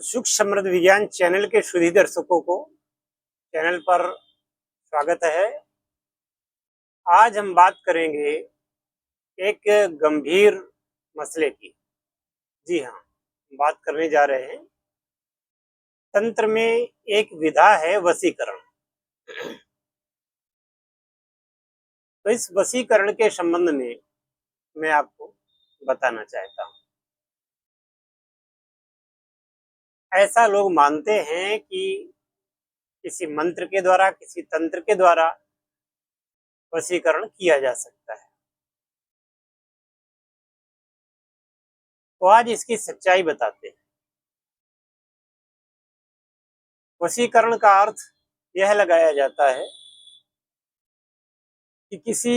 सुख समृद्ध विज्ञान चैनल के सुधी दर्शकों को चैनल पर स्वागत है। आज हम बात करेंगे एक गंभीर मसले की। जी हाँ, बात करने जा रहे हैं तंत्र में एक विधा है वशीकरण। तो इस वशीकरण के संबंध में मैं आपको बताना चाहता हूँ। ऐसा लोग मानते हैं कि किसी मंत्र के द्वारा, किसी तंत्र के द्वारा वशीकरण किया जा सकता है। तो आज इसकी सच्चाई बताते हैं। वशीकरण का अर्थ यह लगाया जाता है कि किसी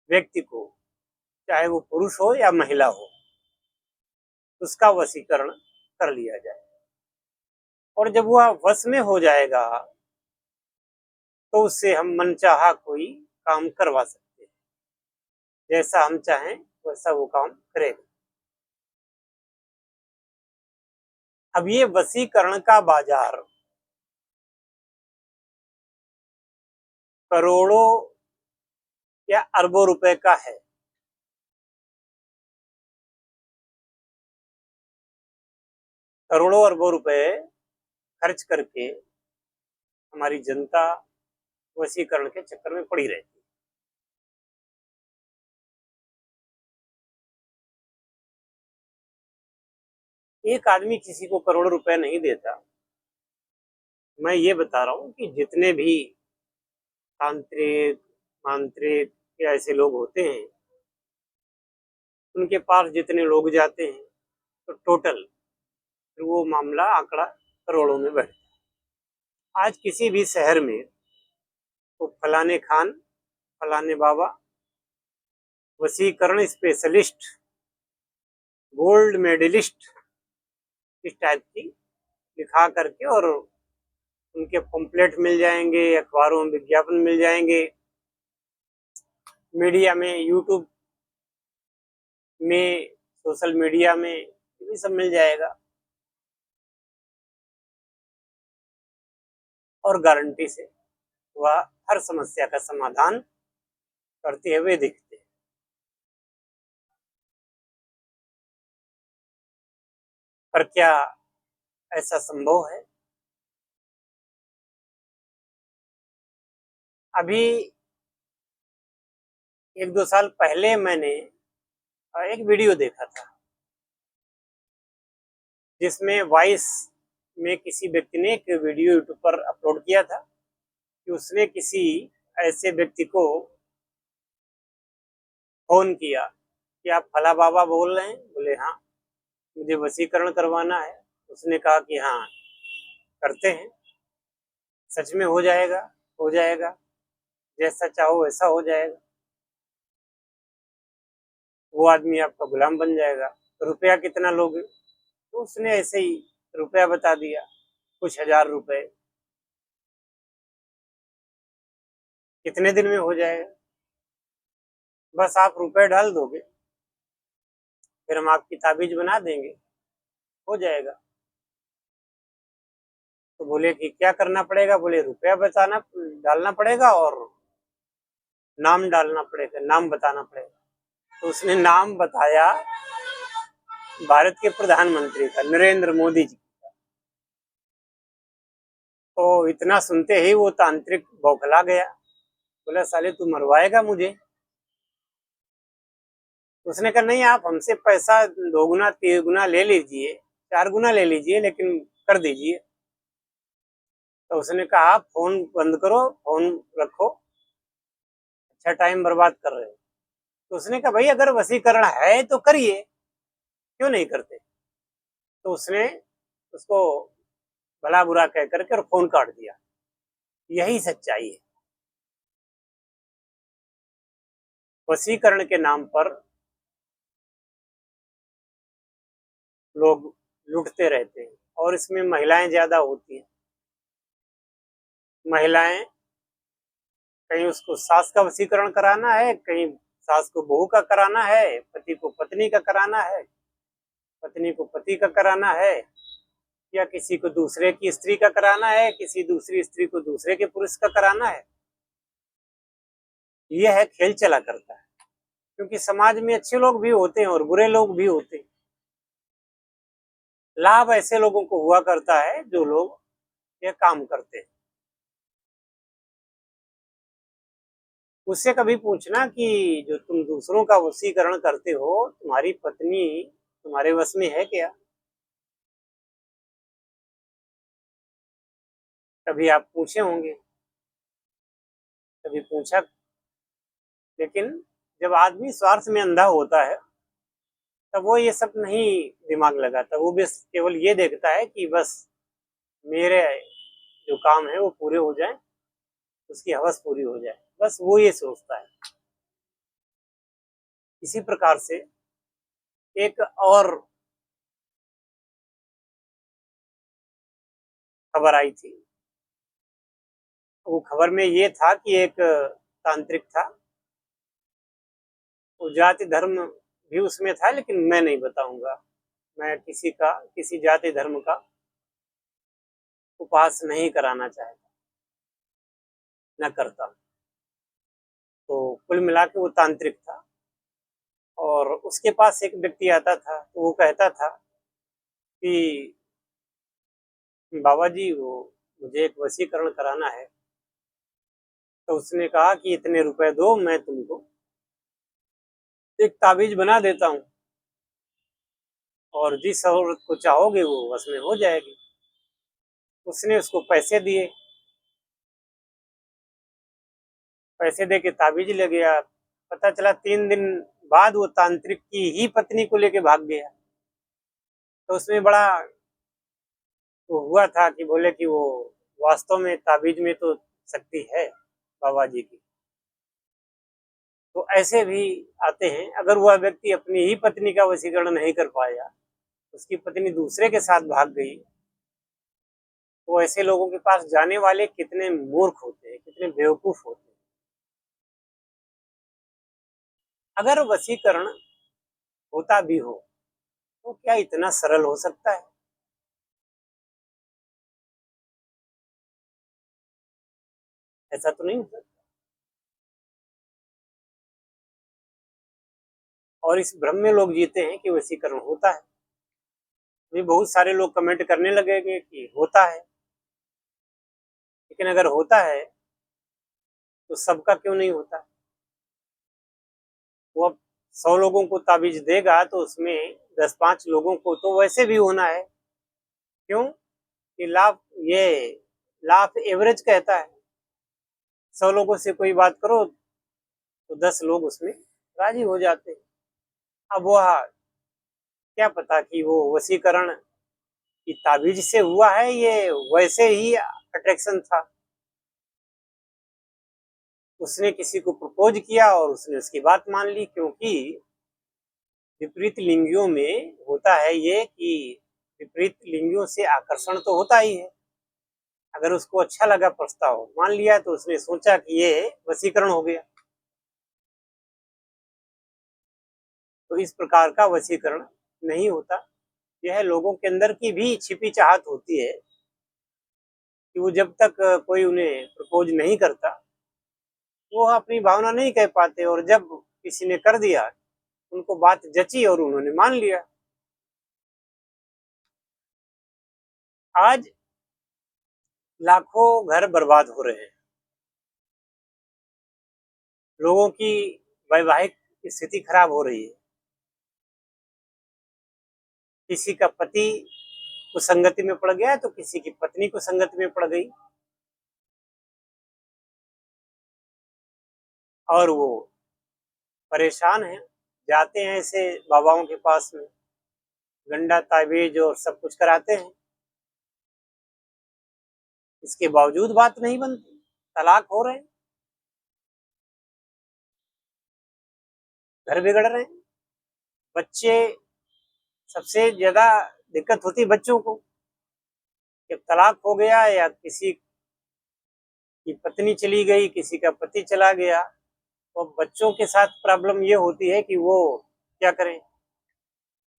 व्यक्ति को, चाहे वो पुरुष हो या महिला हो, उसका वशीकरण कर लिया जाए और जब वह वश में हो जाएगा तो उससे हम मनचाहा कोई काम करवा सकते हैं। जैसा हम चाहें वैसा वो काम करेगा। अब ये वशीकरण का बाजार करोड़ों या अरबों रुपए का है। करोड़ों अरबों रुपए खर्च करके हमारी जनता वशीकरण के चक्कर में पड़ी रहती है। एक आदमी किसी को करोड़ों रुपए नहीं देता। मैं ये बता रहा हूं कि जितने भी तांत्रिक, मांत्रिक या ऐसे लोग होते हैं, उनके पास जितने लोग जाते हैं तो टोटल फिर वो मामला आंकड़ा करोड़ों में बढ़ता है। आज किसी भी शहर में तो फलाने खान, फलाने बाबा, वशीकरण स्पेशलिस्ट, गोल्ड मेडलिस्ट, इस टाइप की लिखा करके और उनके पंपलेट मिल जाएंगे, अखबारों में विज्ञापन मिल जाएंगे, मीडिया में, यूट्यूब में, सोशल मीडिया में, ये सब मिल जाएगा और गारंटी से वह हर समस्या का समाधान करते हुए दिखते हैं। पर क्या ऐसा संभव है? अभी 1-2 साल पहले मैंने एक वीडियो देखा था जिसमें वॉइस में किसी व्यक्ति ने एक वीडियो यूट्यूब पर अपलोड किया था कि उसने किसी ऐसे व्यक्ति को फोन किया कि आप फला बाबा बोल रहे हैं? बोले हाँ, मुझे वशीकरण करवाना है। उसने कहा कि हाँ, करते हैं, सच में हो जाएगा, हो जाएगा, जैसा चाहो वैसा हो जाएगा, वो आदमी आपका गुलाम बन जाएगा। तो रुपया कितना लोगे? तो उसने ऐसे ही रुपया बता दिया, कुछ हजार रुपए। कितने दिन में हो जाएगा? बस आप रुपए डाल दोगे, फिर हम आपकी ताबीज बना देंगे, हो जाएगा। तो बोले कि क्या करना पड़ेगा? बोले रुपया बताना, डालना पड़ेगा और नाम डालना पड़ेगा, नाम बताना पड़ेगा। तो उसने नाम बताया भारत के प्रधानमंत्री का, नरेंद्र मोदी जी। तो इतना सुनते ही वो तांत्रिक बौखला गया, बोला साले तू मरवाएगा मुझे। उसने कहा नहीं, आप हमसे पैसा 2 गुना 3 गुना ले लीजिए, 4 गुना ले लीजिए, लेकिन कर दीजिए। तो उसने कहा फोन बंद करो, फोन रखो, अच्छा टाइम बर्बाद कर रहे हो। तो उसने कहा भाई अगर वशीकरण है तो करिए, क्यों नहीं करते? तो उसने उसको भला बुरा कह करके और फोन काट दिया। यही सच्चाई है। वशीकरण के नाम पर लोग लूटते रहते हैं और इसमें महिलाएं ज्यादा होती हैं। महिलाएं, कहीं उसको सास का वशीकरण कराना है, कहीं सास को बहू का कराना है, पति को पत्नी का कराना है, पत्नी को पति का कराना है, या किसी को दूसरे की स्त्री का कराना है, किसी दूसरी स्त्री को दूसरे के पुरुष का कराना है, यह है खेल चला करता है। क्योंकि समाज में अच्छे लोग भी होते हैं और बुरे लोग भी होते हैं। लाभ ऐसे लोगों को हुआ करता है जो लोग यह काम करते हैं। उससे कभी पूछना कि जो तुम दूसरों का वशीकरण करते हो, तुम्हारी पत्नी तुम्हारे वश में है क्या? कभी आप पूछे होंगे, कभी पूछा। लेकिन जब आदमी स्वार्थ में अंधा होता है तब वो ये सब नहीं दिमाग लगाता। वो बस केवल ये देखता है कि बस मेरे जो काम है वो पूरे हो जाए, उसकी हवस पूरी हो जाए, बस वो ये सोचता है। इसी प्रकार से एक और खबर आई थी। वो खबर में ये था कि एक तांत्रिक था, वो जाति धर्म भी उसमें था, लेकिन मैं नहीं बताऊंगा। मैं किसी जाति धर्म का उपास नहीं कराना चाहता, न करता। तो कुल मिला के वो तांत्रिक था और उसके पास एक व्यक्ति आता था तो वो कहता था कि बाबा जी, वो मुझे एक वशीकरण कराना है। तो उसने कहा कि इतने रुपए दो, मैं तुमको एक ताबीज बना देता हूँ और जिस औरत को चाहोगे वो बस में हो जाएगी। उसने उसको पैसे दिए, पैसे दे के ताबीज ले गया। पता चला 3 दिन बाद वो तांत्रिक की ही पत्नी को लेके भाग गया। तो उसमें बड़ा वो हुआ था कि बोले कि वो वास्तव में ताबीज में तो शक्ति है बाबा जी की। तो ऐसे भी आते हैं। अगर वह व्यक्ति अपनी ही पत्नी का वशीकरण नहीं कर पाया, उसकी पत्नी दूसरे के साथ भाग गई, तो ऐसे लोगों के पास जाने वाले कितने मूर्ख होते हैं, कितने बेवकूफ होते हैं। अगर वशीकरण होता भी हो तो क्या इतना सरल हो सकता है? ऐसा तो नहीं होता। और इस भ्रम में लोग जीते हैं कि वशीकरण होता है। अभी बहुत सारे लोग कमेंट करने लगेंगे कि होता है, लेकिन अगर होता है तो सबका क्यों नहीं होता? वो अब 100 लोगों को ताबीज देगा तो उसमें 10-5 लोगों को तो वैसे भी होना है। क्यों? कि ये लाभ एवरेज कहता है। 100 लोगों से कोई बात करो तो 10 लोग उसमें राजी हो जाते हैं। अब वह क्या पता कि वो वशीकरण की ताबीज से हुआ है, ये वैसे ही अट्रैक्शन था। उसने किसी को प्रपोज किया और उसने उसकी बात मान ली। क्योंकि विपरीत लिंगियों में होता है ये कि विपरीत लिंगियों से आकर्षण तो होता ही है। अगर उसको अच्छा लगा प्रस्ताव, मान लिया, तो उसने सोचा कि ये वशीकरण हो गया। तो इस प्रकार का वशीकरण नहीं होता। यह लोगों के अंदर की भी छिपी चाहत होती है कि वो जब तक कोई उन्हें प्रपोज नहीं करता, वो अपनी भावना नहीं कह पाते, और जब किसी ने कर दिया, उनको बात जची और उन्होंने मान लिया। आज लाखों घर बर्बाद हो रहे हैं। लोगों की वैवाहिक स्थिति खराब हो रही है। किसी का पति कुसंगति में पड़ गया तो किसी की पत्नी कुसंगति में पड़ गई, और वो परेशान है। जाते हैं ऐसे बाबाओं के पास में, गंडा ताबीज और सब कुछ कराते हैं। इसके बावजूद बात नहीं बनती, तलाक हो रहे हैं, घर बिगड़ रहे हैं। बच्चे, सबसे ज्यादा दिक्कत होती है बच्चों को। जब तलाक हो गया या किसी की पत्नी चली गई, किसी का पति चला गया, तो बच्चों के साथ प्रॉब्लम ये होती है कि वो क्या करें,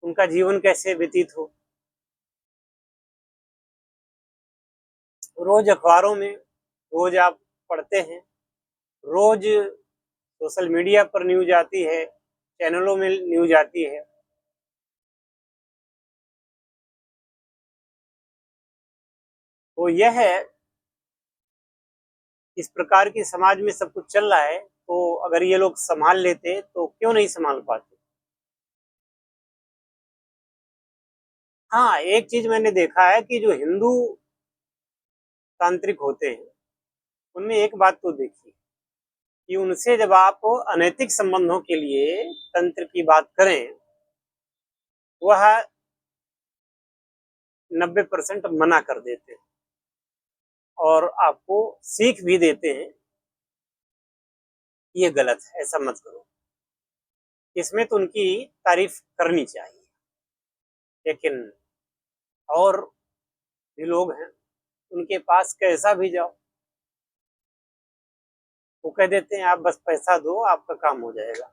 उनका जीवन कैसे व्यतीत हो। रोज अखबारों में, रोज आप पढ़ते हैं, रोज सोशल मीडिया पर न्यूज आती है, चैनलों में न्यूज आती है। तो यह है, इस प्रकार की समाज में सब कुछ चल रहा है, तो अगर ये लोग संभाल लेते तो क्यों नहीं संभाल पाते। हाँ, एक चीज मैंने देखा है कि जो हिंदू तांत्रिक होते हैं, उनमें एक बात तो देखी कि उनसे जब आप अनैतिक संबंधों के लिए तंत्र की बात करें, वह 90% मना कर देते हैं और आपको सीख भी देते हैं, ये गलत है, ऐसा मत करो। इसमें तो उनकी तारीफ करनी चाहिए, लेकिन और भी लोग हैं, उनके पास कैसा भी जाओ, वो कह देते हैं आप बस पैसा दो, आपका काम हो जाएगा।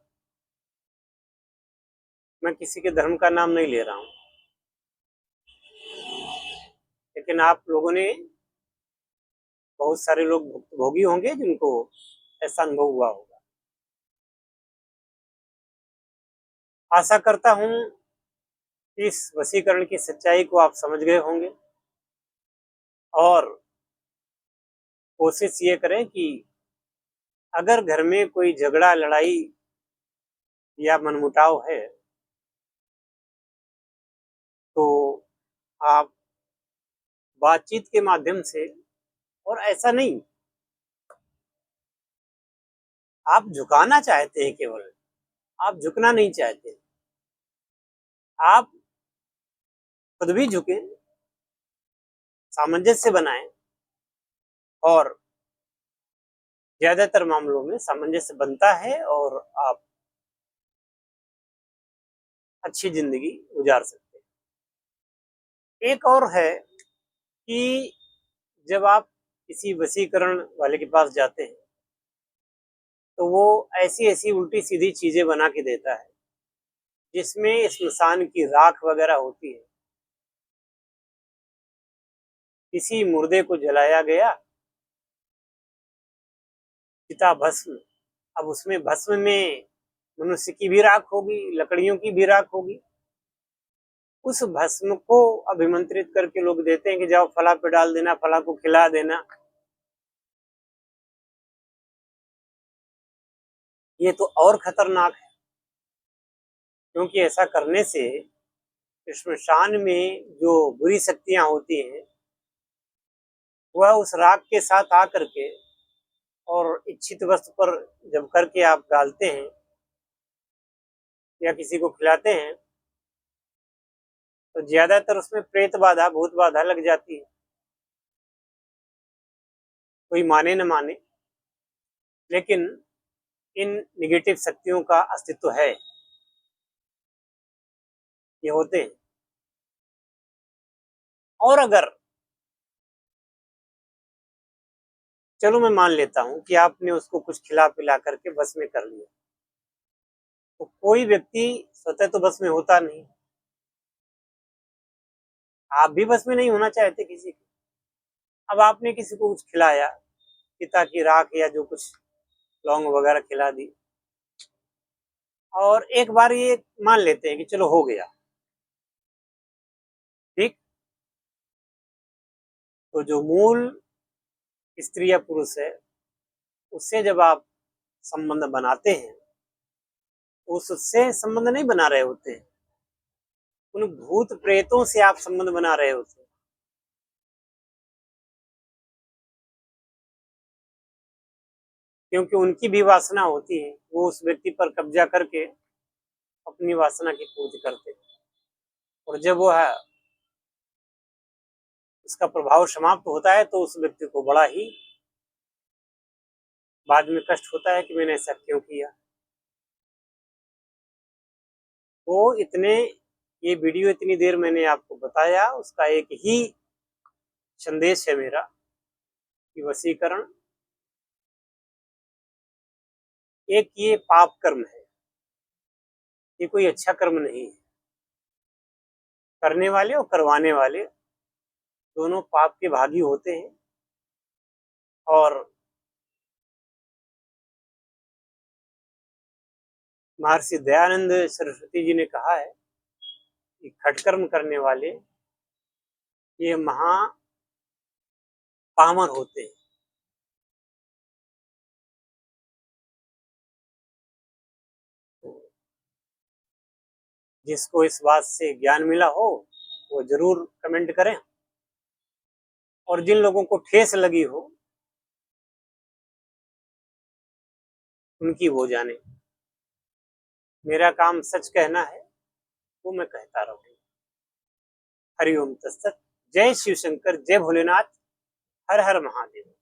मैं किसी के धर्म का नाम नहीं ले रहा हूं, लेकिन आप लोगों ने, बहुत सारे लोग भोगी होंगे जिनको ऐसा अनुभव हुआ होगा। आशा करता हूं इस वशीकरण की सच्चाई को आप समझ गए होंगे और कोशिश ये करें कि अगर घर में कोई झगड़ा, लड़ाई या मनमुटाव है, तो आप बातचीत के माध्यम से, और ऐसा नहीं आप झुकाना चाहते हैं, केवल आप झुकना नहीं चाहते, आप खुद भी झुके, सामंजस्य बनाएं, और ज्यादातर मामलों में सामंजस्य बनता है और आप अच्छी जिंदगी गुजार सकते हैं। एक और है कि जब आप किसी वशीकरण वाले के पास जाते हैं, तो वो ऐसी ऐसी उल्टी सीधी चीजें बना के देता है, जिसमें स्मशान की राख वगैरह होती है। किसी मुर्दे को जलाया गया, चिता भस्म, अब उसमें भस्म में मनुष्य की भी राख होगी, लकड़ियों की भी राख होगी। उस भस्म को अभिमंत्रित करके लोग देते हैं कि जाओ फला पे डाल देना, फला को खिला देना। ये तो और खतरनाक है, क्योंकि ऐसा करने से श्मशान में जो बुरी शक्तियां होती हैं, वह उस राख के साथ आकर के और इच्छित वस्तु पर जब करके आप डालते हैं या किसी को खिलाते हैं, तो ज्यादातर उसमें प्रेत बाधा, भूत बाधा लग जाती है। कोई माने न माने, लेकिन इन निगेटिव शक्तियों का अस्तित्व है, ये होते हैं। और अगर चलो मैं मान लेता हूं कि आपने उसको कुछ खिला पिला करके बस में कर लिया, तो कोई व्यक्ति स्वतः तो बस में होता नहीं, आप भी बस में नहीं होना चाहते किसी को। अब आपने किसी को कुछ खिलाया, पिता की राख या जो कुछ लौंग वगैरह खिला दी, और एक बार ये मान लेते हैं कि चलो हो गया ठीक, तो जो मूल स्त्री या पुरुष है, उससे जब आप संबंध बनाते हैं, तो उससे संबंध नहीं बना रहे होते हैं, उन भूत प्रेतों से आप संबंध बना रहे होते हैं। क्योंकि उनकी भी वासना होती है, वो उस व्यक्ति पर कब्जा करके अपनी वासना की पूर्ति करते हैं, और जब वो है उसका प्रभाव समाप्त होता है, तो उस व्यक्ति को बड़ा ही बाद में कष्ट होता है कि मैंने ऐसा क्यों किया। तो ये वीडियो इतनी देर मैंने आपको बताया, उसका एक ही संदेश है मेरा कि वशीकरण एक ये पाप कर्म है, ये कोई अच्छा कर्म नहीं है। करने वाले और करवाने वाले दोनों पाप के भागी होते हैं, और महर्षि दयानंद सरस्वती जी ने कहा है कि खटकर्म करने वाले ये महा पामर होते हैं। जिसको इस बात से ज्ञान मिला हो वो जरूर कमेंट करें, और जिन लोगों को ठेस लगी हो उनकी वो जाने। मेरा काम सच कहना है, वो मैं कहता रहूंगा। हरिओम तत्सत। जय शिव शंकर, जय भोलेनाथ, हर हर महादेव।